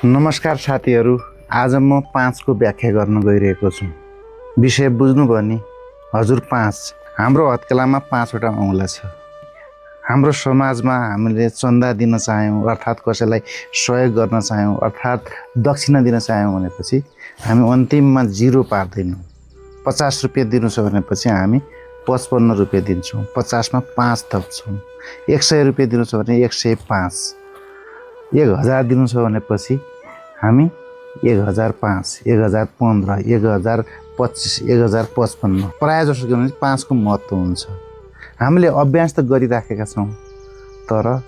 नमस्कार साथीहरू, आज म 5 को व्याख्या गर्न गइरहेको छु। विषय बुझ्नुभयो नि? हजुर 5। हाम्रो हत्केलामा 5 वटा औँला छ। हाम्रो समाजमा हामीले चन्दा दिन चाह्यौँ अर्थात् कसैलाई सहयोग गर्न चाह्यौँ अर्थात् दक्षिणा दिन चाह्यौँ भनेपछि हामी अन्तिममा 0 पार्दैनौँ। 50 रुपियाँ दिनु छ भनेपछि हामी 55 रुपियाँ दिन्छौँ, 50 मा 5 थप्छौँ। 100 रुपियाँ दिनु छ भने 105, 1000 दिनु छ भनेपछि हामी 1005, 1015, 1025, 1055 प्रायः जसो के भने 5 को महत्त्व हुन्छ। हामीले अभ्यास त गरिराखेका छौँ, तर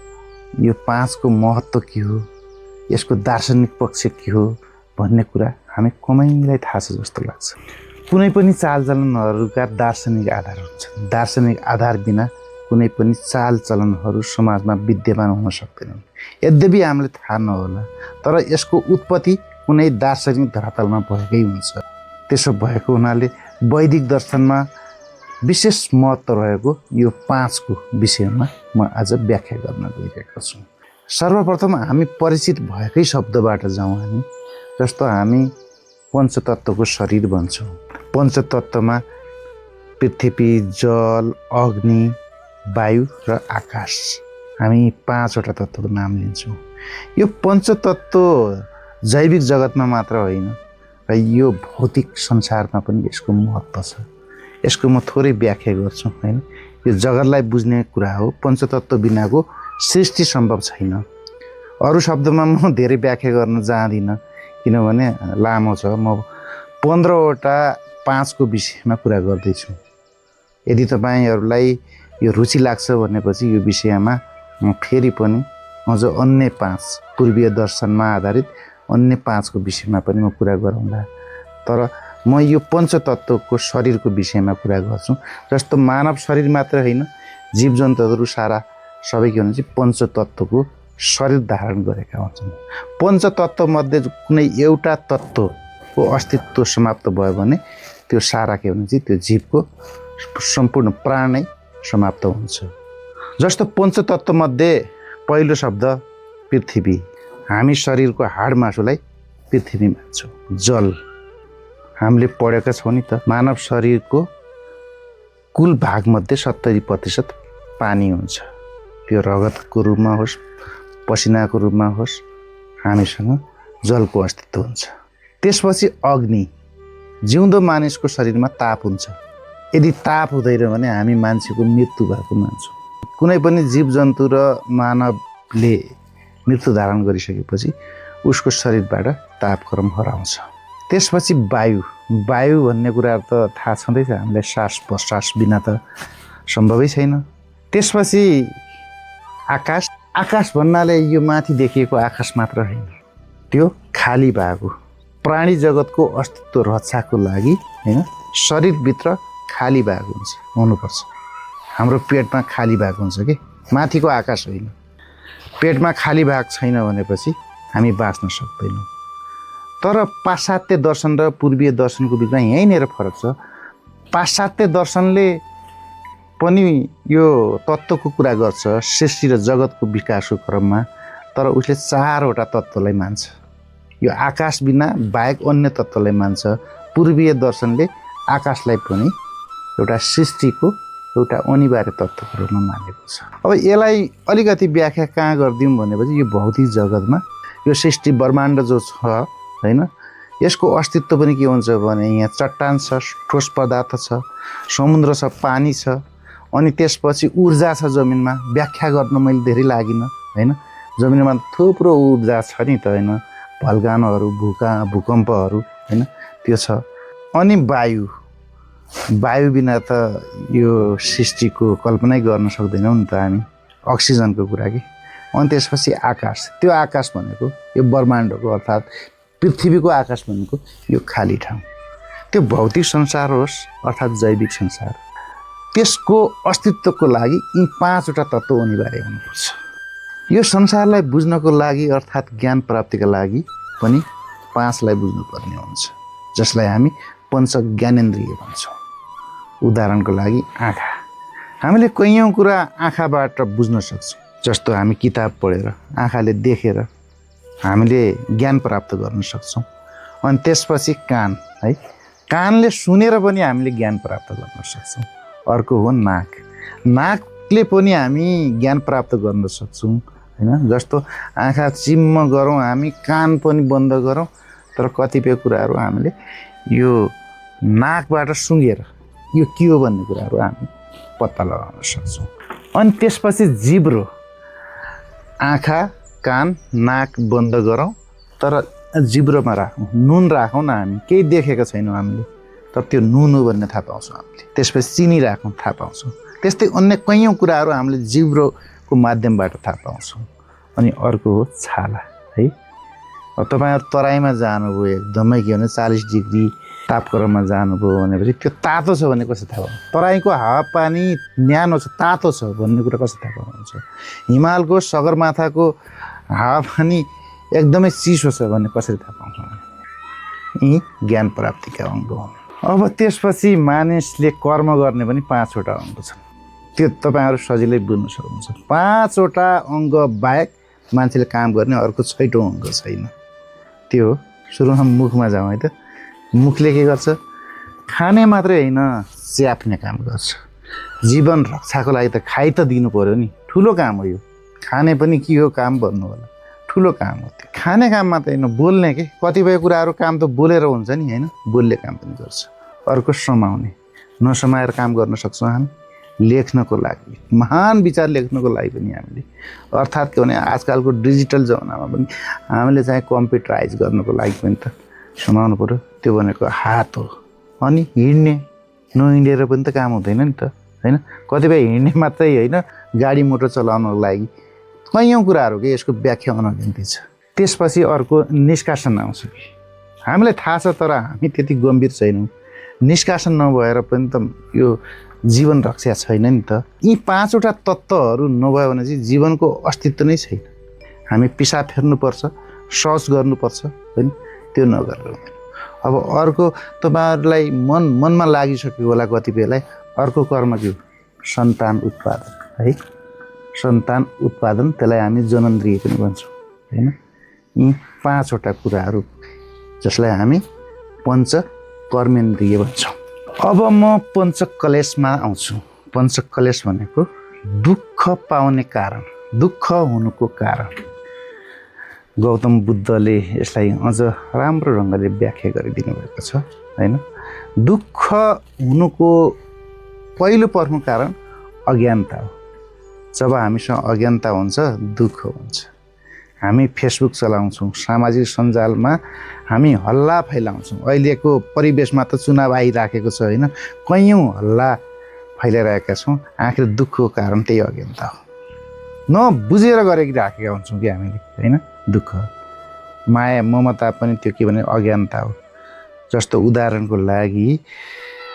यो 5 को महत्त्व के हो, यसको दार्शनिक पक्ष के हो भन्ने कुरा हामी कमैलाई थाहा छ जस्तो लाग्छ। कुनै पनि चालचलनहरूका दार्शनिक आधार हुन्छ। दार्शनिक आधार बिना कुनै पनि चालचलनहरू समाजमा विद्यमान हुन सक्दैनन्। यद्यपि हामीले थाहा नहोला, तर यसको उत्पत्ति कुनै दार्शनिक धरातलमा भएकै हुन्छ। त्यसो भएको हुनाले वैदिक दर्शनमा विशेष महत्त्व रहेको यो 5 को विषयमा म आज व्याख्या गर्न गइरहेको छु। सर्वप्रथम हामी परिचित भएकै शब्दबाट जाउँ हामी। जस्तो हामी पञ्चतत्त्वको शरीर भन्छौँ। पञ्चतत्त्वमा पृथ्वी, जल, अग्नि, वायु र आकाश, हामी 5 वटा तत्त्वको नाम लिन्छौँ। यो पञ्चतत्त्व जैविक जगतमा मात्र होइन र यो भौतिक संसारमा पनि यसको महत्त्व छ। यसको म थोरै व्याख्या गर्छु हैन। यो जगतलाई बुझ्ने कुरा हो। पञ्चतत्त्व बिनाको सृष्टि सम्भव छैन। अरू शब्दमा म धेरै व्याख्या गर्न जाँदिनँ किनभने लामो छ। म 15 वटा 5 को विषयमा कुरा गर्दैछु। यदि तपाईहरूलाई यो रुचि लाग्छ भनेपछि यो विषयमा म फेरि पनि अझ अन्य 5 पूर्वीय दर्शनमा आधारित अन्य 5 को विषयमा पनि म कुरा गरौँला। तर म यो पञ्चतत्त्वको शरीरको विषयमा कुरा गर्छु। जस्तो मानव शरीर मात्र होइन, जीवजन्तुहरू सारा सबै के भन्छ पञ्चतत्त्वको शरीर धारण गरेका हुन्छन्। पञ्चतत्त्वमध्ये कुनै एउटा तत्त्वको अस्तित्व समाप्त भयो भने त्यो सारा के भन्छ त्यो जीवको सम्पूर्ण प्राण नै समाप्त हुन्छ। जस्तो पञ्चतत्त्वमध्ये पहिलो शब्द पृथ्वी। हामी शरीरको हाड मासुलाई पृथ्वी मान्छौँ। जल, हामीले पढेका छौँ नि त, मानव शरीरको कुल भागमध्ये 70% पानी हुन्छ। त्यो रगतको रूपमा होस्, पसिनाको रूपमा होस्, हामीसँग जलको अस्तित्व हुन्छ। त्यसपछि अग्नि। जिउँदो मानिसको शरीरमा ताप हुन्छ। यदि ताप हुँदैन भने हामी मान्छेको मृत्यु भएको मान्छौँ। कुनै पनि जीवजन्तु र मानवले मृत्यु धारण गरिसकेपछि उसको शरीरबाट तापक्रम हराउँछ। त्यसपछि वायु। वायु भन्ने कुरा त थाहा छँदैछ हामीलाई, श्वास प्रश्वास बिना त सम्भवै छैन। त्यसपछि आकाश। आकाश भन्नाले यो माथि देखिएको आकाश मात्र होइन, त्यो खाली भाग हो। प्राणी जगतको अस्तित्व रक्षाको लागि हैन शरीरभित्र खाली भाग हुनुपर्छ। हाम्रो पेटमा खाली भाग हुन्छ कि माथिको आकाश होइन। पेटमा खाली भाग छैन भनेपछि हामी बाँच्न सक्दैनौँ। तर पाश्चात्य दर्शन र पूर्वीय दर्शनको बिचमा यहीँनिर फरक छ। पाश्चात्य दर्शनले पनि यो तत्त्वको कुरा गर्छ सृष्टि र जगतको विकासको क्रममा, तर उसले 4 वटा तत्त्वलाई मान्छ। यो आकाश बिना बाहेक अन्य तत्त्वलाई मान्छ। पूर्वीय दर्शनले आकाशलाई पनि एउटा सृष्टिको एउटा अनिवार्य तत्त्वको रूपमा मानेको छ। अब यसलाई अलिकति व्याख्या कहाँ गरिदिउँ भनेपछि यो भौतिक जगतमा यो सृष्टि ब्रह्माण्ड जो छ हैन, यसको अस्तित्व पनि के हुन्छ भने यहाँ चट्टान छ, ठोस पदार्थ छ, समुद्र छ, पानी छ, अनि त्यसपछि ऊर्जा छ जमिनमा। व्याख्या गर्न मैले धेरै लागिनँ हैन। जमिनमा थुप्रो ऊर्जा छ नि त हैन, भल्कानोहरू, भूकम्पहरू हैन, त्यो छ। अनि वायु। वायु बिना त यो सृष्टिको कल्पनै गर्न सक्दैनौँ नि त हामी, अक्सिजनको कुरा कि। अनि त्यसपछि आकाश। त्यो आकाश भनेको यो ब्रह्माण्डको अर्थात् पृथ्वीको आकाश भनेको यो खाली ठाउँ। त्यो भौतिक संसार होस् अर्थात् जैविक संसार, त्यसको अस्तित्वको लागि यी 5 वटा तत्त्व अनिवार्य हुनुपर्छ। यो संसारलाई बुझ्नको लागि अर्थात् ज्ञान प्राप्तिका लागि पनि 5 लाई बुझ्नुपर्ने हुन्छ, जसलाई हामी पञ्च ज्ञानेन्द्रिय भन्छौँ। उदाहरणको लागि आँखा। हामीले कैयौँ कुरा आँखाबाट बुझ्न सक्छौँ। जस्तो हामी किताब पढेर, आँखाले देखेर हामीले ज्ञान प्राप्त गर्न सक्छौँ। अनि त्यसपछि कान है, कानले सुनेर पनि हामीले ज्ञान प्राप्त गर्न सक्छौँ। अर्को हो नाक, नाकले पनि हामी ज्ञान प्राप्त गर्न सक्छौँ होइन। जस्तो आँखा चिम्म गरौँ हामी, कान पनि बन्द गरौँ, तर कतिपय कुराहरू हामीले यो नाकबाट सुँघेर यो के हो भन्ने कुराहरू हामी पत्ता लगाउन सक्छौँ। अनि त्यसपछि जिब्रो, आँखा कान नाक बन्द गरौँ तर जिब्रोमा राखौँ, नुन राखौँ न, हामी केही देखेको छैनौँ हामीले, तर त्यो नुन हो भन्ने थाहा पाउँछौँ हामीले। त्यसपछि चिनी राखौँ, थाहा पाउँछौँ। त्यस्तै अन्य कैयौँ कुराहरू हामीले जिब्रोको माध्यमबाट थाहा पाउँछौँ। अनि अर्को हो छाला है। अब तपाईँहरू तराईमा जानुभयो, एकदमै के भने 40 डिग्री तापक्रममा जानुभयो भनेपछि त्यो तातो छ भन्ने कसरी थाहा पाउनु? तराईको हावापानी न्यानो छ, तातो छ भन्ने कुरा कसरी थाहा पाउनुहुन्छ? हिमालको सगरमाथाको हावापानी एकदमै चिसो छ भन्ने कसरी थाहा पाउँछ? यी ज्ञान प्राप्तिका अङ्ग हुन्। अब त्यसपछि मानिसले कर्म गर्ने पनि 5 वटा अङ्ग छन्। त्यो तपाईँहरू सजिलै बुझ्न सक्नुहुन्छ। 5 वटा अङ्ग बाहेक मान्छेले काम गर्ने अर्को 6औँ अङ्ग छैन। त्यो सुरुमा मुखमा जाउँ है त। मुखले के गर्छ? खाने मात्रै होइन, च्याप्ने काम गर्छ। जीवन रक्षाको लागि त खाइ त दिनु पर्यो नि, ठुलो काम हो यो। खाने पनि के हो काम भन्नु होला, ठुलो काम हो त्यो। खाने काम मात्रै होइन, बोल्ने के कतिपय कुराहरू काम त बोलेर हुन्छ नि होइन, बोल्ने काम पनि गर्छ। अर्को समाउने, नसमाएर काम गर्न सक्छौँ हामी। लेख्नको लागि, महान विचार लेख्नको लागि पनि हामीले, अर्थात् के भने आजकलको डिजिटल जमानामा पनि हामीले चाहिँ कम्प्युटराइज गर्नको लागि पनि त समाउनु पर्यो। त्यो भनेको हात हो। अनि हिँड्ने, नहिँडेर पनि त काम हुँदैन नि त होइन। कतिपय हिँड्ने मात्रै होइन, गाडी मोटर चलाउनको लागि कैयौँ कुराहरू के यसको व्याख्या अनगिन्ती छ। त्यसपछि अर्को निष्कासन आउँछ कि हामीलाई थाहा छ तर हामी त्यति गम्भीर छैनौँ। निष्कासन नभएर पनि त यो जीवन रक्षा छैन नि त। यी 5 वटा तत्त्वहरू नभयो भने चाहिँ जीवनको अस्तित्व नै छैन। हामी पिसाब फेर्नुपर्छ, शौच गर्नुपर्छ होइन, त्यो नगरेर हुँदैन। अब अर्को तपाईँहरूलाई मनमा लागिसक्यो होला कतिपयलाई, अर्को कर्म के हो? सन्तान उत्पादन है। सन्तान उत्पादन, त्यसलाई हामी जननेन्द्रिय पनि भन्छौँ होइन। यी 5 वटा कुराहरू जसलाई हामी पञ्चकर्मेन्द्रिय भन्छौँ। अब म पञ्चक्लेशमा आउँछु। पञ्चक्लेश भनेको दुःख पाउने कारण, दुःख हुनुको कारण। गौतम बुद्धले यसलाई अझ राम्रो ढङ्गले व्याख्या गरिदिनु भएको छ होइन। दुःख हुनुको पहिलो प्रमुख कारण अज्ञानता हो। जब हामीसँग अज्ञानता हुन्छ दुःख हुन्छ। हामी फेसबुक चलाउँछौँ, सामाजिक सञ्जालमा हामी हल्ला फैलाउँछौँ। अहिलेको परिवेशमा त चुनाव आइराखेको छ होइन, कैयौँ हल्ला फैलाइरहेका छौँ। आखिर दुःखको कारण त्यही अज्ञानता हो। नबुझेर गरिराखेका हुन्छौँ कि हामीले होइन। दुःख, माया ममता पनि त्यो के भने अज्ञानता हो। जस्तो उदाहरणको लागि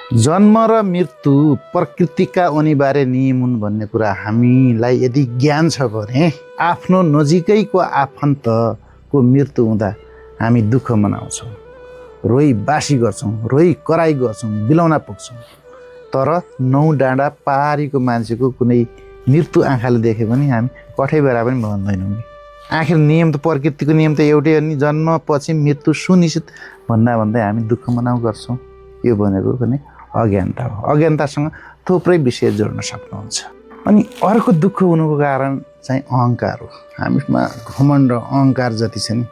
जन्म र मृत्यु प्रकृतिका अनिवार्य नियम हुन् भन्ने कुरा हामीलाई यदि ज्ञान छ भने आफ्नो नजिकैको आफन्तको मृत्यु हुँदा हामी दुःख मनाउँछौँ, रोइ बासी गर्छौँ, रोइ कराई गर्छौँ, बिलौना पुग्छौँ। तर 9 डाँडा पारीको मान्छेको कुनै मृत्यु आँखाले देख्यो भने हामी कठै बेला पनि भन्दैनौँ कि आखिर नियम त प्रकृतिको नियम त एउटै हो नि, जन्मपछि मृत्यु सुनिश्चित भन्दा भन्दै हामी दुःख मनाउ गर्छौँ। यो भनेको पनि अज्ञानता हो। अज्ञानतासँग थुप्रै विषय जोड्न सक्नुहुन्छ। अनि अर्को दुःख हुनुको कारण चाहिँ अहङ्कार हो। हामीमा घमण्ड अहङ्कार जति छ नि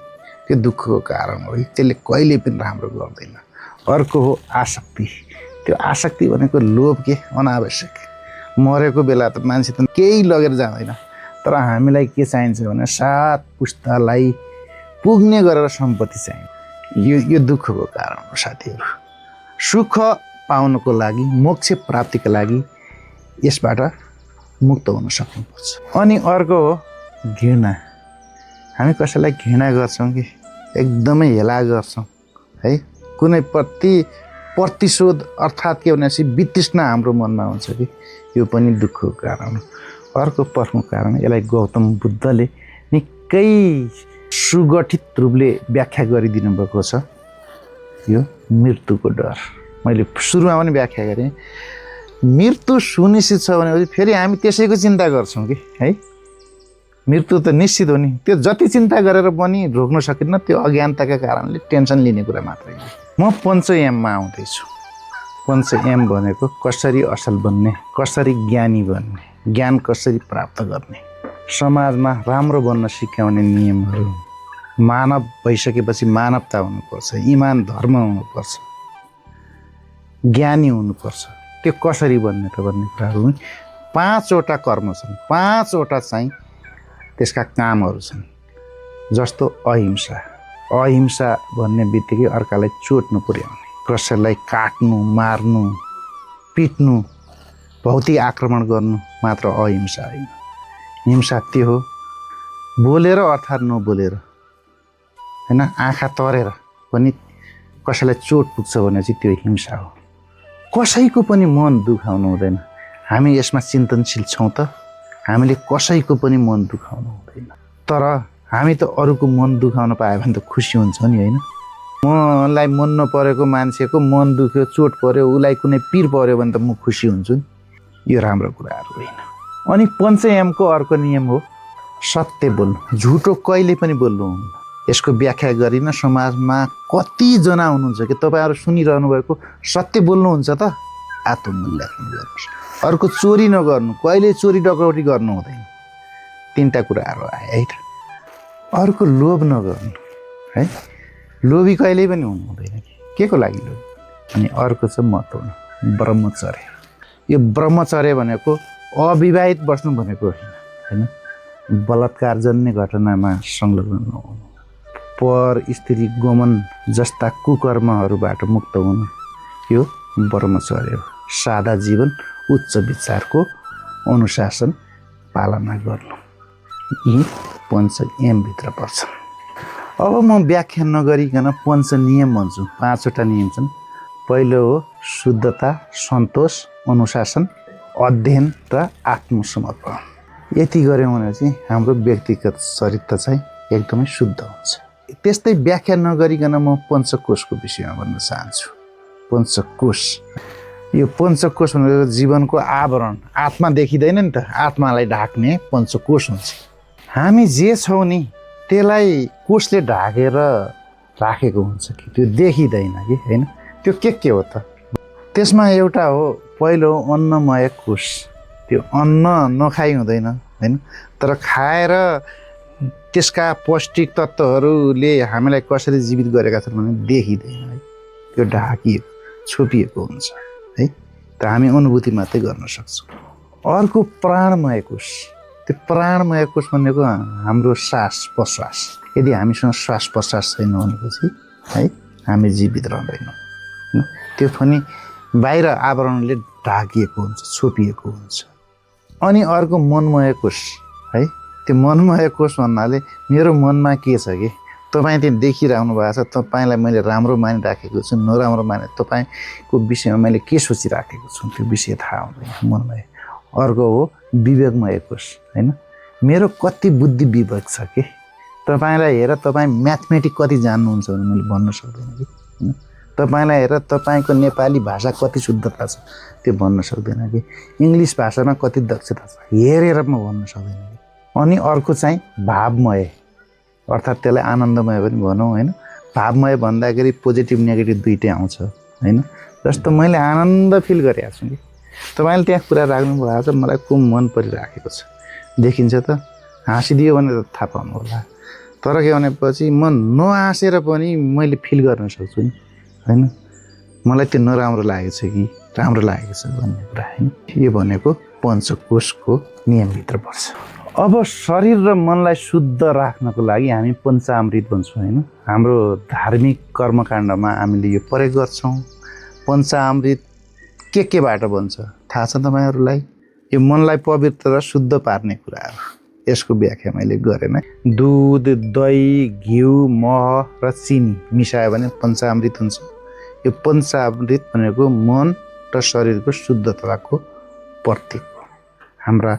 त्यो दुःखको कारण हो। त्यसले कहिले पनि राम्रो गर्दैन। अर्को हो आसक्ति। त्यो आसक्ति भनेको लोभ के अनावश्यक। मरेको बेला त मान्छे त केही लगेर जाँदैन, तर हामीलाई के चाहिन्छ भने 7 पुस्तालाई पुग्ने गरेर सम्पत्ति चाहिन्छ। यो दुःखको कारण हो साथीहरू। सुख पाउनको लागि, मोक्ष प्राप्तिको लागि यसबाट मुक्त हुन सक्नुपर्छ। अनि अर्को हो घृणा। हामी कसैलाई घृणा गर्छौँ कि एकदमै हेला गर्छौँ है। कुनै प्रतिशोध अर्थात् के भनेपछि वितृष्णा हाम्रो मनमा हुन्छ कि यो पनि दुःखको कारण हो। अर्को प्रमुख कारण यसलाई गौतम बुद्धले निकै सुगठित रूपले व्याख्या गरिदिनु भएको छ। यो मृत्युको डर। मैले सुरुमा पनि व्याख्या गरेँ। मृत्यु सुनिश्चित छ भनेपछि फेरि हामी त्यसैको चिन्ता गर्छौँ कि है। मृत्यु त निश्चित हो नि। त्यो जति चिन्ता गरेर पनि रोक्न सकिन्न, त्यो अज्ञानताका कारणले टेन्सन लिने कुरा मात्रै हो। म पञ्च एममा आउँदैछु। पञ्च एम भनेको कसरी असल बन्ने, कसरी ज्ञानी बन्ने, ज्ञान कसरी प्राप्त गर्ने, समाजमा राम्रो बन्न सिकाउने नियमहरू। मानव भइसकेपछि मानवता हुनुपर्छ, इमान धर्म हुनुपर्छ, ज्ञानी हुनुपर्छ। त्यो कसरी बन्ने त भन्ने कुराहरू 5वटा कर्म छन्, 5वटा चाहिँ त्यसका कामहरू छन्। जस्तो अहिंसा। अहिंसा भन्ने बित्तिकै अर्कालाई चोट नपुर्याउने, कसैलाई काट्नु, मार्नु, पिट्नु, भौतिक आक्रमण गर्नु मात्र अहिंसा होइन। हिंसा त्यो हो बोलेर अर्थात् नबोलेर होइन, आँखा तरेर पनि कसैलाई चोट पुग्छ भने चाहिँ त्यो हिंसा हो। कसैको पनि मन दुखाउनु हुँदैन। हामी यसमा चिन्तनशील छौँ त? हामीले कसैको पनि मन दुखाउनु हुँदैन। तर हामी त अरूको मन दुखाउन पायो भने त खुसी हुन्छ नि, होइन? मलाई मन नपरेको मान्छेको मन दुख्यो, चोट पर्यो, उसलाई कुनै पिर पर्यो भने त म खुसी हुन्छु नि। यो राम्रो कुराहरू होइन। अनि पञ्च एमको अर्को नियम हो सत्य बोल्नु। झुटो कहिले पनि बोल्नु हुन्न। यसको व्याख्या गरिन समाजमा कतिजना हुनुहुन्छ कि तपाईँहरू सुनिरहनु भएको, सत्य बोल्नुहुन्छ त आत्ममूल्याङ्कन गर्नुहोस्। अर्को चोरी नगर्नु, कहिले चोरी डकौटी गर्नु हुँदैन। 3टा कुराहरू आए है त। अर्को लोभ नगर्नु है, लोभी कहिले पनि हुनु हुँदैन। के को लागि लोभ? अनि अर्को चाहिँ महत्त्वपूर्ण ब्रह्मचर्य। यो ब्रह्मचर्य भनेको अविवाहित बस्नु भनेको होइन, बलात्कार जन्य घटनामा संलग्न नहुनु, पर स्त्री गोमन जस्ता कुकर्महरूबाट मुक्त हुनु, यो ब्रह्मचर्य हो। सादा जीवन, उच्च विचारको अनुशासन पालना गर्नु, यी पञ्च एमभित्र पर्छन्। अब म व्याख्या नगरिकन पञ्च नियम भन्छु। 5वटा नियम छन्। पहिलो हो शुद्धता, सन्तोष, अनुशासन, अध्ययन र आत्मसमर्पण। यति गऱ्यौँ भने चाहिँ हाम्रो व्यक्तिगत चरित्र चाहिँ एकदमै शुद्ध हुन्छ। त्यस्तै व्याख्या नगरिकन म पञ्चकोशको विषयमा भन्न चाहन्छु। पञ्चकोश, यो पञ्चकोश भनेको जीवनको आवरण, आत्मा देखिँदैन नि त, आत्मालाई ढाक्ने पञ्चकोश हुन्छ। हामी जे छौँ नि त्यसलाई कोषले ढाकेर राखेको हुन्छ कि त्यो देखिँदैन कि, होइन? त्यो के हो त? त्यसमा एउटा हो पहिलो अन्नमय कोष। त्यो अन्न नखाइ हुँदैन, होइन? तर खाएर त्यसका पौष्टिक तत्त्वहरूले हामीलाई कसरी जीवित गरेका छन् भने देखिँदैन है, त्यो ढाकिएको छोपिएको हुन्छ है, त हामी अनुभूति मात्रै गर्न सक्छौँ। अर्को प्राणमय कोष। त्यो प्राणमय कोष भनेको हाम्रो सास प्रश्वास। यदि हामीसँग श्वास प्रश्वास छैन भनेपछि है हामी जीवित रहँदैनौँ। त्यो पनि बाहिर आवरणले ढाकिएको हुन्छ, छोपिएको हुन्छ। अनि अर्को मनमय कोष है। त्यो मनमय कोष भन्नाले मेरो मनमा के छ कि तपाईँ त्यहाँ देखिरहनु भएको छ, तपाईँलाई मैले राम्रो मानिराखेको छु, नराम्रो माने तपाईँको विषयमा मैले के सोचिराखेको छु त्यो विषय थाहा हुँदैन, मनमय। अर्को हो विवेकमय कोष, होइन? मेरो कति बुद्धि विवेक छ कि तपाईँलाई हेर तपाईँ म्याथमेटिक कति जान्नुहुन्छ भने मैले भन्न सक्दैन कि, होइन? तपाईँलाई हेर तपाईँको नेपाली भाषा कति शुद्धता छ त्यो भन्न सक्दैन कि, इङ्ग्लिस भाषामा कति दक्षता छ हेरेर म भन्न सक्दैन कि। अनि अर्को चाहिँ भावमय, अर्थात् त्यसलाई आनन्दमय पनि भनौँ, होइन? भावमय भन्दाखेरि पोजिटिभ नेगेटिभ दुइटै आउँछ, होइन? जस्तो मैले आनन्द फिल गरेको छु कि तपाईँले त्यहाँ कुरा राख्नु भएको छ, मलाई खुब मन परिराखेको छ, देखिन्छ त, हाँसिदियो भने त थाहा पाउनु होला। तर के भनेपछि म नहाँसेर पनि मैले फिल गर्न सक्छु नि, होइन? मलाई त्यो नराम्रो लागेको छ कि राम्रो लागेको छ भन्ने कुरा, होइन? यो भनेको पञ्चकोशको नियमभित्र पर्छ। अब शरीर र मनलाई शुद्ध राख्नको लागि हामी पञ्चामृत भन्छौँ, होइन? हाम्रो धार्मिक कर्मकाण्डमा हामीले यो प्रयोग गर्छौँ। पञ्चामृत केबाट बन्छ थाहा छ तपाईँहरूलाई? यो मनलाई पवित्र र शुद्ध पार्ने कुराहरू। यसको व्याख्या मैले गरेँ। दुध, दही, घिउ, मह र चिनी मिसायो भने पञ्चामृत हुन्छ। यो पञ्चामृत भनेको मन र शरीरको शुद्धताको प्रतीक हो। हाम्रा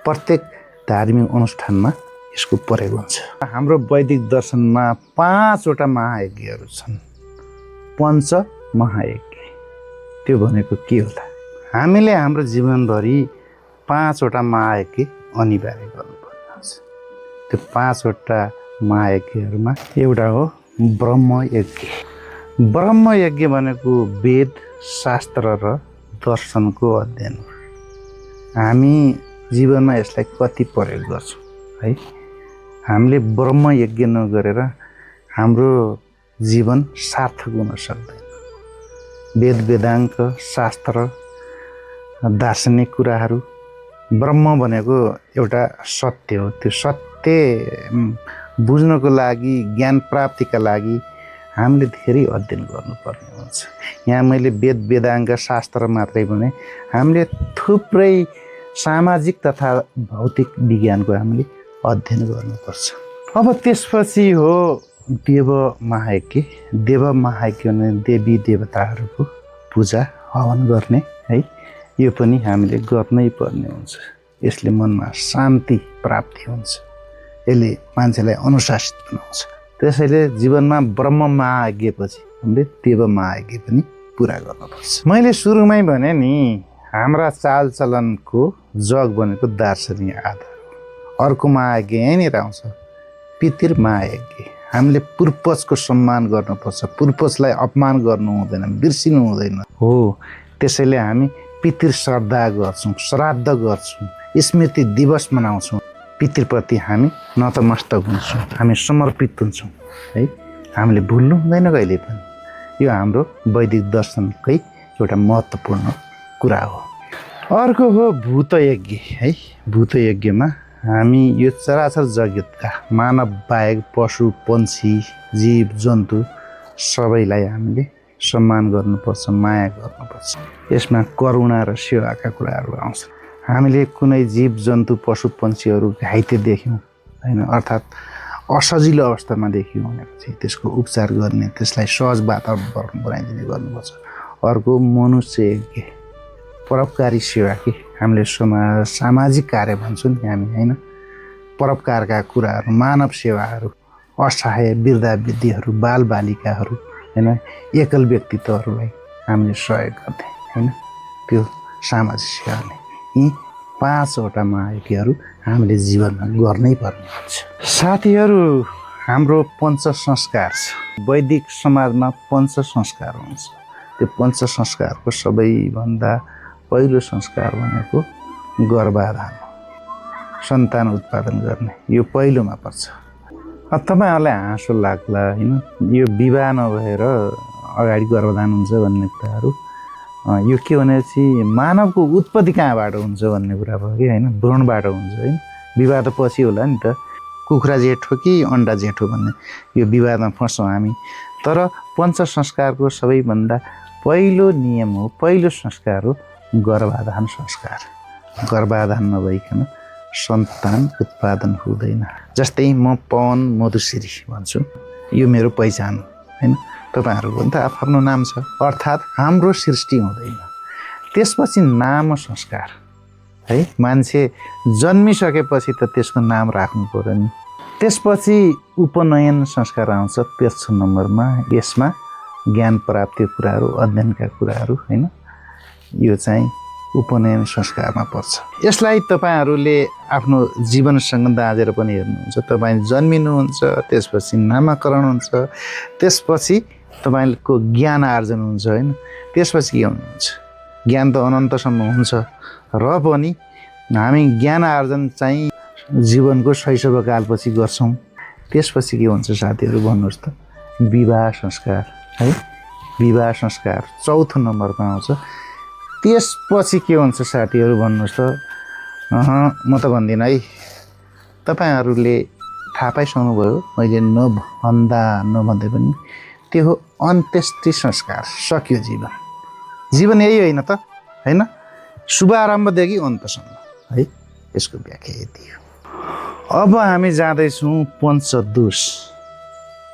प्रत्येक धार्मिक अनुष्ठानमा यसको प्रयोग हुन्छ। हाम्रो वैदिक दर्शनमा 5वटा महायज्ञहरू छन्। पञ्च महायज्ञ त्यो भनेको के होला? हामीले हाम्रो जीवनभरि 5वटा महायज्ञ अनिवार्य गर्नुपर्ने हुन्छ। त्यो 5वटा महायज्ञहरूमा एउटा हो ब्रह्मयज्ञ। ब्रह्मयज्ञ भनेको वेद शास्त्र र दर्शनको अध्ययन हो। हामी जीवनमा यसलाई कति प्रयोग गर्छौँ है? हामीले ब्रह्मयज्ञ नगरेर हाम्रो जीवन सार्थक हुन सक्दैन। वेद वेदाङ्ग शास्त्र दार्शनिक कुराहरू, ब्रह्म भनेको एउटा सत्य हो। त्यो सत्य बुझ्नको लागि, ज्ञान प्राप्तिका लागि हामीले धेरै अध्ययन गर्नुपर्ने हुन्छ। यहाँ मैले वेद वेदाङ्ग शास्त्र मात्रै भने हामीले थुप्रै सामाजिक तथा भौतिक विज्ञानको हामीले अध्ययन गर्नुपर्छ। अब त्यसपछि हो देव महायज्ञ। देव महायज्ञ भने देवी देवताहरूको पूजा हवन गर्ने है। यो पनि हामीले गर्नै पर्ने हुन्छ। यसले मनमा शान्ति प्राप्ति हुन्छ, यसले मान्छेलाई अनुशासित बनाउँछ। त्यसैले जीवनमा ब्रह्म महायज्ञपछि हामीले देव महायज्ञ पनि पुरा गर्नुपर्छ। मैले सुरुमै भने नि हाम्रा चालचलनको जग भनेको दार्शनिक आधार हो। अर्को महायज्ञ यहीँनिर आउँछ, पितृ महायज्ञ। हामीले पूर्वजको सम्मान गर्नुपर्छ, पूर्वजलाई अपमान गर्नु हुँदैन, बिर्सिनु हुँदैन हो। त्यसैले हामी पितृ श्रद्धा गर्छौँ, श्राद्ध गर्छौँ, स्मृति दिवस मनाउँछौँ। पितृप्रति हामी नतमस्तक हुन्छौँ, हामी समर्पित हुन्छौँ है। हामीले भुल्नु हुँदैन कहिले पनि। यो हाम्रो वैदिक दर्शनकै एउटा महत्त्वपूर्ण कुरा हो। अर्को हो भूतयज्ञ है। भूतयज्ञमा हामी यो चराचर जगतका मानव बाहेक पशु पन्छी जीव जन्तु सबैलाई हामीले सम्मान गर्नुपर्छ, माया गर्नुपर्छ। यसमा करुणा र सेवाका कुराहरू आउँछन्। हामीले कुनै जीव जन्तु पशु पन्छीहरू घाइते देख्यौँ होइन, अर्थात् असजिलो अवस्थामा देख्यौँ भनेपछि त्यसको उपचार गर्ने, त्यसलाई सहज वातावरण बनाइदिने गर्नुपर्छ। अर्को मनुष्य यज्ञ, परोपकारी सेवा के हामीले सामाजिक कार्य भन्छौँ नि हामी होइन। परोपकारका कुराहरू, मानव सेवाहरू, असहाय वृद्धावृद्धीहरू, बालबालिकाहरू होइन, एकल व्यक्तित्वहरूलाई हामीले सहयोग गर्ने होइन, त्यो सामाजिक सेवा नै। यी 5वटा महायज्ञहरू हामीले जीवनमा गर्नै पर्ने हुन्छ। साथीहरू, हाम्रो पञ्च संस्कार छ। वैदिक समाजमा पञ्च संस्कार हुन्छ। त्यो पञ्च संस्कारको सबैभन्दा पहिलो संस्कार भनेको गर्भाधान हो, सन्तान उत्पादन गर्ने। यो पहिलोमा पर्छ। तपाईँहरूलाई हाँसो लाग्ला होइन, यो विवाह नभएर अगाडि गर्भधान हुन्छ भन्ने कुराहरू। यो के भनेपछि मानवको उत्पत्ति कहाँबाट हुन्छ भन्ने कुरा भयो कि होइन, भ्रूणबाट हुन्छ होइन। विवाह त पछि होला नि त, कुखुरा जेठो कि अन्डा जेठो भन्ने यो विवादमा फस्छौँ हामी। तर पञ्च संस्कारको सबैभन्दा पहिलो नियम हो, पहिलो संस्कार हो गर्भाधान संस्कार। गर्भाधान नभइकन सन्तान उत्पादन हुँदैन। जस्तै म पवन मधुश्री भन्छु, यो मेरो पहिचान हो होइन। तपाईँहरूको पनि त आफ्नो नाम छ, अर्थात् हाम्रो सृष्टि हुँदैन। त्यसपछि नाम संस्कार है। मान्छे जन्मिसकेपछि त त्यसको नाम राख्नु पर्यो नि। त्यसपछि उपनयन संस्कार आउँछ तेस्रो नम्बरमा। यसमा ज्ञान प्राप्तिको कुराहरू, अध्ययनका कुराहरू होइन, यो चाहिँ उपनयन संस्कारमा पर्छ। यसलाई तपाईँहरूले आफ्नो जीवनसँग दाँजेर पनि हेर्नुहुन्छ। तपाईँ जन्मिनुहुन्छ, त्यसपछि नामाकरण हुन्छ, त्यसपछि तपाईँको ज्ञान आर्जन हुन्छ होइन। त्यसपछि के हुनुहुन्छ, ज्ञान त अनन्तसम्म हुन्छ र पनि हामी ज्ञान आर्जन चाहिँ जीवनको शैशवकालपछि गर्छौँ। त्यसपछि के हुन्छ साथीहरू भन्नुहोस् त, विवाह संस्कार है। विवाह संस्कार चौथो नम्बरमा आउँछ। त्यसपछि के हुन्छ साथीहरू भन्नुहोस् त, म त भन्दिनँ है, तपाईँहरूले थाहा पाइसक्नुभयो। मैले नभन्दै पनि त्यो हो अन्त्येष्टि संस्कार। सक्यो जीवन। जीवन यही होइन त होइन, शुभारम्भदेखि अन्तसम्म है। यसको व्याख्या यति हो। अब हामी जाँदैछौँ पञ्चदोष।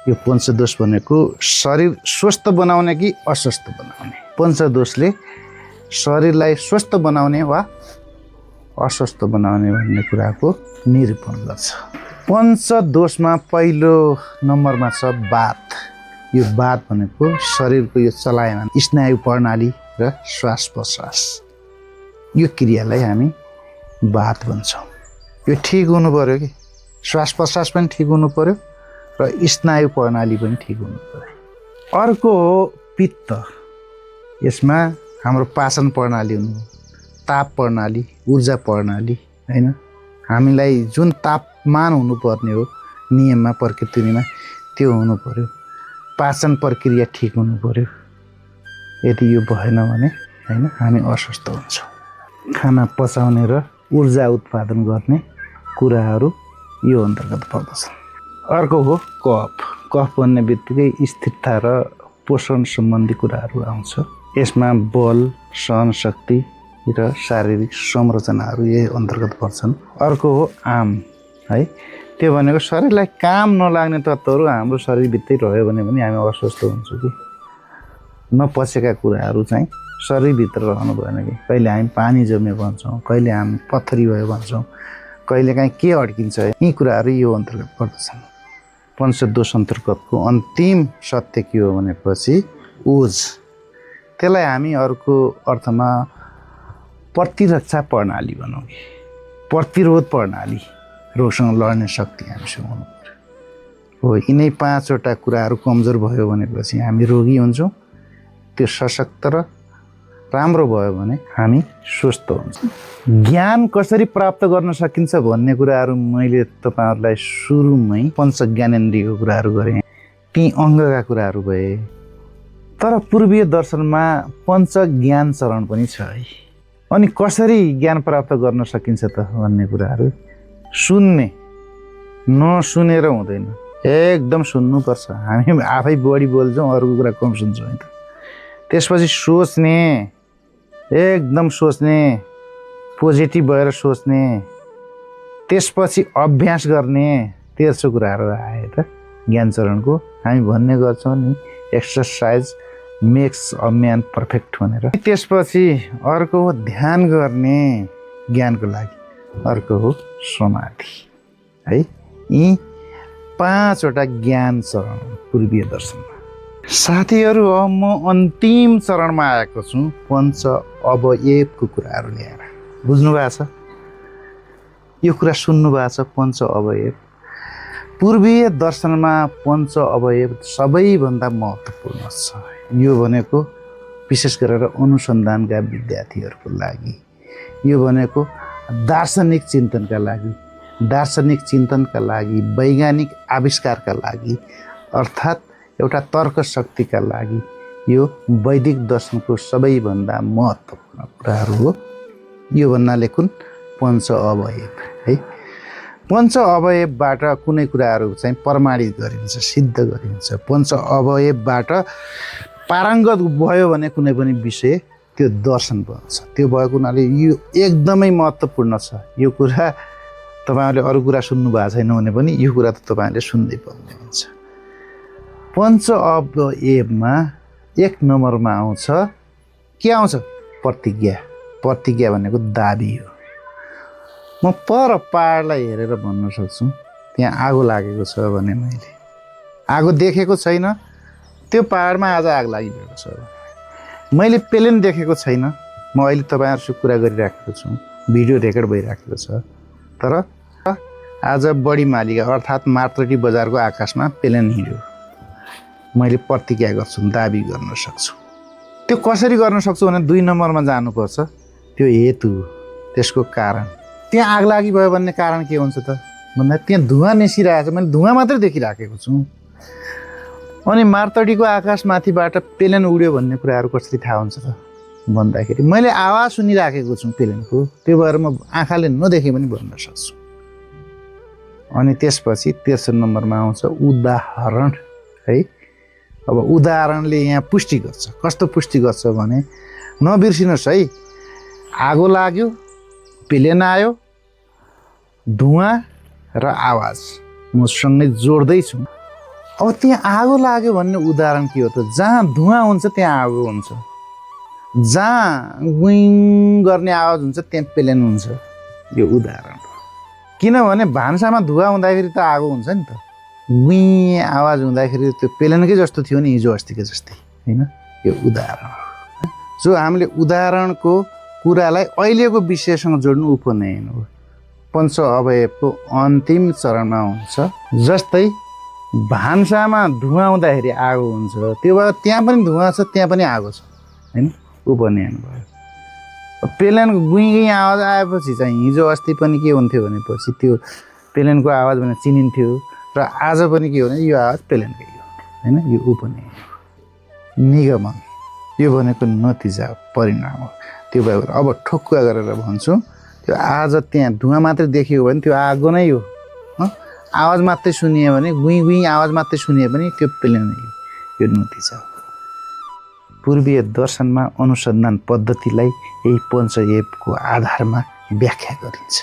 यो पञ्चदोष भनेको शरीर स्वस्थ बनाउने कि अस्वस्थ बनाउने। पञ्चदोषले शरीरलाई स्वस्थ बनाउने वा अस्वस्थ बनाउने भन्ने कुराको निरूपण गर्छ। पञ्चदोषमा पहिलो नम्बरमा छ वात। यो वात भनेको शरीरको यो चलायमान स्नायु प्रणाली र श्वास प्रश्वास, यो क्रियालाई हामी वात भन्छौँ। यो ठिक हुनु पर्यो कि श्वास प्रश्वास पनि ठिक हुनु पर्यो र स्नायु प्रणाली पनि ठिक हुनु पर्यो। अर्को हो पित्त। यसमा हाम्रो पाचन प्रणाली हुनु, ताप प्रणाली, ऊर्जा प्रणाली, हैन, हामीलाई जुन तापमान हुनुपर्ने हो नियममा प्रकृतिमा त्यो हुनु पर्यो। पाचन प्रक्रिया ठिक हुनु पर्यो। यदि यो भएन भने हैन हामी अस्वस्थ हुन्छौँ। खाना पचाउने र ऊर्जा उत्पादन गर्ने कुराहरू यो अन्तर्गत पर्दछन्। अर्को हो कफ। कफ भन्ने बित्तिकै स्थिरता र पोषण सम्बन्धी कुराहरू आउँछ। यसमा बल, सहनशक्ति र शारीरिक संरचनाहरू यही अन्तर्गत पर्छन्। अर्को हो आम, है, त्यो भनेको शरीरलाई काम नलाग्ने तत्त्वहरू हाम्रो शरीरभित्रै रह्यो भने पनि हामी अस्वस्थ हुन्छौँ कि नपचेका कुराहरू चाहिँ शरीरभित्र रहनु भएन कि कहिले हामी पानी जम्यो भन्छौँ, कहिले हामी पत्थरी भयो भन्छौँ, कहिलेकाहीँ के अड्किन्छ, यी कुराहरू यो अन्तर्गत पर्दछन्। पञ्चदोष अन्तर्गतको अन्तिम सत्य के हो भनेपछि ओज। त्यसलाई हामी अर्को अर्थमा प्रतिरक्षा प्रणाली भनौँ कि प्रतिरोध प्रणाली, रोगसँग लड्ने शक्ति हामीसँग हुनु पर्यो। हो, यिनै 5वटा कुराहरू कमजोर भयो भनेपछि हामी रोगी हुन्छौँ। त्यो सशक्त र राम्रो भयो भने हामी स्वस्थ हुन्छौँ। ज्ञान कसरी प्राप्त गर्न सकिन्छ भन्ने कुराहरू मैले तपाईँहरूलाई सुरुमै पञ्च ज्ञानेन्द्रियको कुराहरू गरेँ, ती अङ्गका कुराहरू भए। तर पूर्वीय दर्शनमा पञ्च ज्ञान चरण पनि छ है। अनि कसरी ज्ञान प्राप्त गर्न सकिन्छ त भन्ने कुराहरू सुन्ने, नसुनेर हुँदैन, एकदम सुन्नुपर्छ। हामी आफै बढी बोल्छौँ, अरूको कुरा कम सुन्छौँ है त। त्यसपछि सोच्ने, एकदम सोच्ने, पोजिटिभ भएर सोच्ने, त्यसपछि अभ्यास गर्ने, तेर्सो कुराहरू आए त ज्ञान चरणको। हामी भन्ने गर्छौँ नि exercise makes a man perfect भनेर। त्यसपछि अर्को हो ध्यान गर्ने ज्ञानको लागि, अर्को हो समाधि, है। यी 5वटा ज्ञान चरण पूर्वीय दर्शनमा। साथीहरू, म अन्तिम चरणमा आएको छु, पञ्च अवयवको कुराहरू ल्याएर। बुझ्नु भएको छ? यो कुरा सुन्नु भएको छ? पञ्च अवयव। पूर्वीय दर्शनमा पञ्च अवयव सबैभन्दा महत्त्वपूर्ण छ। यो भनेको विशेष गरेर अनुसन्धानका विद्यार्थीहरूको लागि, यो भनेको दार्शनिक चिन्तनका लागि, वैज्ञानिक आविष्कारका लागि, अर्थात् एउटा तर्क शक्तिका लागि यो वैदिक दर्शनको सबैभन्दा महत्त्वपूर्ण कुराहरू हो। यो भन्नाले कुन पञ्च अवयव, है। पञ्च अवयवबाट कुनै कुराहरू चाहिँ प्रमाणित गरिन्छ, सिद्ध गरिन्छ। पञ्च अवयवबाट पारङ्गत भयो भने कुनै पनि विषय त्यो दर्शन बन्छ। त्यो भएको हुनाले यो एकदमै महत्त्वपूर्ण छ। यो कुरा तपाईँहरूले अरू कुरा सुन्नु भएको छैन भने पनि यो कुरा त तपाईँहरूले सुन्दै पर्ने हुन्छ। पञ्च अवयवमा 1 नम्बरमा आउँछ, के आउँछ? प्रतिज्ञा। प्रतिज्ञा भनेको दाबी हो। म पर पहाडलाई हेरेर भन्न सक्छु त्यहाँ आगो लागेको छ भने मैले आगो देखेको छैन, त्यो पहाडमा आज आग लागिरहेको छ। मैले प्लेन देखेको छैन, म अहिले तपाईँहरूसँग कुरा गरिराखेको छु, भिडियो रेकर्ड भइराखेको छ, तर आज बढी मालिका अर्थात् मार्तटी बजारको आकाशमा प्लेन हिँड्यो। मैले प्रतिज्ञा गर्छु, दाबी गर्न सक्छु। त्यो कसरी गर्न सक्छु भने 2 नम्बरमा जानुपर्छ। त्यो हेतु, त्यसको कारण। त्यहाँ आग लागि भयो भन्ने कारण के हुन्छ त भन्दा त्यहाँ धुवाँ निस्किरहेको छ, मैले धुवाँ मात्रै देखिराखेको छु। अनि मार्तटीको आकाशमाथिबाट प्लेन उड्यो भन्ने कुराहरू कसरी थाहा हुन्छ त भन्दाखेरि मैले आवाज सुनिराखेको छु प्लेनको, त्यो भएर म आँखाले नदेखे पनि भन्न सक्छु। अनि त्यसपछि तेस्रो नम्बरमा आउँछ उदाहरण, है। अब उदाहरणले यहाँ पुष्टि गर्छ। कस्तो पुष्टि गर्छ भने नबिर्सिनुहोस् है, आगो लाग्यो, प्लेन आयो, धुवाँ र आवाज म सँगै जोड्दैछु। अब त्यहाँ आगो लाग्यो भन्ने उदाहरण के हो त? जहाँ धुवाँ हुन्छ त्यहाँ आगो हुन्छ, जहाँ गुइङ गर्ने आवाज हुन्छ त्यहाँ प्लेन हुन्छ। यो उदाहरण हो। किनभने भान्सामा धुवाँ हुँदाखेरि त आगो हुन्छ नि त, गुइँ आवाज हुँदाखेरि त्यो प्लेनकै जस्तो थियो नि हिजो अस्तिको जस्तै, होइन? यो उदाहरण हो। जो हामीले उदाहरणको कुरालाई अहिलेको विषयसँग जोड्नु उपनयन हो। पञ्च अवयवको अन्तिम चरणमा हुन्छ। जस्तै भान्सामा धुवाँ हुँदाखेरि आगो हुन्छ, त्यो भएर त्यहाँ पनि धुवाँ छ, त्यहाँ पनि आगो छ, होइन? उपनयन भयो। पेलेनको गुइँ गुइँ आवाज आएपछि चाहिँ हिजो अस्ति पनि के हुन्थ्यो भनेपछि त्यो पेलेनको आवाज भने चिनिन्थ्यो, र आज पनि के हो भने यो आवाज पेलेनकै हो, होइन? यो उपनयन हो। निगमन यो भनेको नतिजा हो, परिणाम हो। त्यो भयो भने अब ठोक्का गरेर भन्छु, त्यो आज त्यहाँ धुवाँ मात्रै देखियो भने त्यो आगो नै हो। आवाज मात्रै सुनियो भने, गुइँ गुइँ आवाज मात्रै सुनियो भने त्यो पेलेन नै हो, यो नतिजा हो। पूर्वीय दर्शनमा अनुसन्धान पद्धतिलाई यही पञ्चएवको आधारमा व्याख्या गरिन्छ।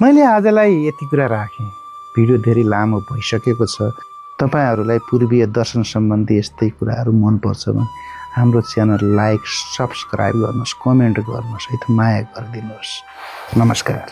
मैले आजलाई यति कुरा राखेँ। भिडियो धेरै लामो भइसकेको छ। तपाईँहरूलाई पूर्वीय दर्शन सम्बन्धी यस्तै कुराहरू मनपर्छ भने हाम्रो च्यानल लाइक, सब्सक्राइब गर्नुहोस्, कमेन्ट गर्नुहोस्, है त माया गरिदिनुहोस्। नमस्कार।